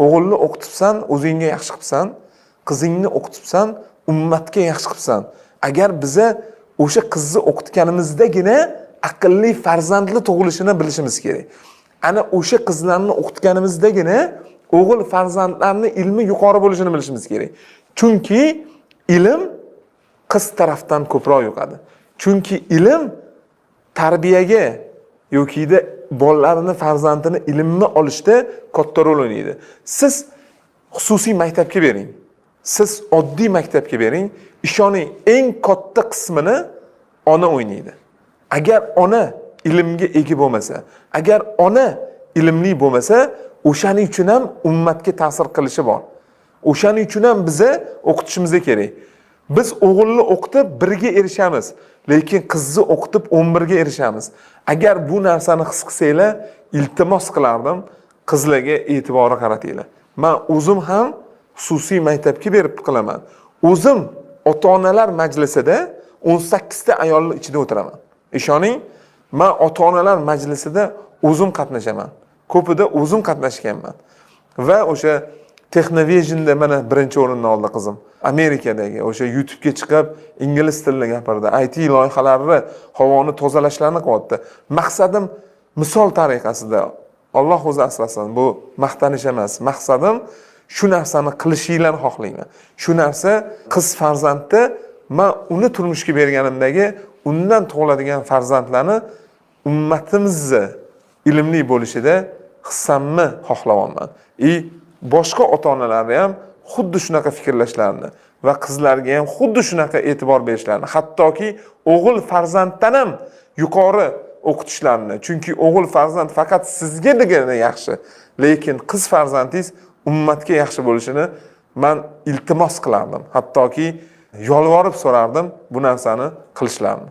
O'g'ilni o'qitibsan, o'zingga yaxshi qilibsan, qizingni o'qitibsan, ummatga yaxshi qilibsan. Agar biza o'sha qizni o'qitganimizdagina aqlli farzandli tug'ilishini bilishimiz kerak. Ana o'sha qizlarni o'qitganimizdagina o'g'il farzandlarni ilmi yuqori bo'lishini bilishimiz kerak. Chunki ilm qiz tarafdan ko'proq yuqadi. Chunki ilm tarbiyaga yokida bolalarini, farzandini ilmni olishda katta rol o'ynaydi. Siz xususiy maktabga bering. Siz oddiy maktabga bering, ishoning eng katta qismini ona o'ynaydi. Agar ona ilmga ega bo'lmasa, agar ona ilmli bo'lmasa, o'shaning uchun ham ummatga ta'sir qilishi bor. O'shaning uchun ham biza o'qitishimiz kerak. Biz o'g'ilni o'qitib birga erishamiz, lekin qizni o'qitib 11 ga erishamiz. Agar bu narsani his qilsanglar, iltimos qilardim, qizlarga e'tibor qaratinglar. Men o'zim ham xususiy maktabga berib qilaman. O'zim ota-onalar majlisida 18 ta ayolning ichida o'tiraman. Ishoning, men ota-onalar majlisida o'zim qatnashaman. Ko'pida o'zim qatnashganman. Va o'sha Technovision'da mana birinchi o'rinni oldi qizim. Amerikadagi o'sha YouTube'ga chiqib ingliz tilida gapirdi. IT loyihalari havoni tozalashlarini qilyapti. Maqsadim misol tariqasida Alloh o'zi asrasin, bu maqtanish emas. Maqsadim shu narsani qilishinglarni xohlayman. Shu narsa qiz farzandni men uni turmushga berganimdagi undan tug'iladigan farzandlarni ummatimizni ilmli bo'lishida hissamni xohlayman. Boshqa ota-onalarga ham xuddi shunaqa fikrlashlarini va qizlarga ham xuddi shunaqa e'tibor berishlarini, hattoki o'g'il farzanddan ham yuqori o'qitishlarini. Chunki o'g'il farzand faqat sizga degani yaxshi, lekin qiz farzandingiz ummatga yaxshi bo'lishini men iltimos qilardim. Hattoki yolvorib so'rardim bu narsani qilishlarini.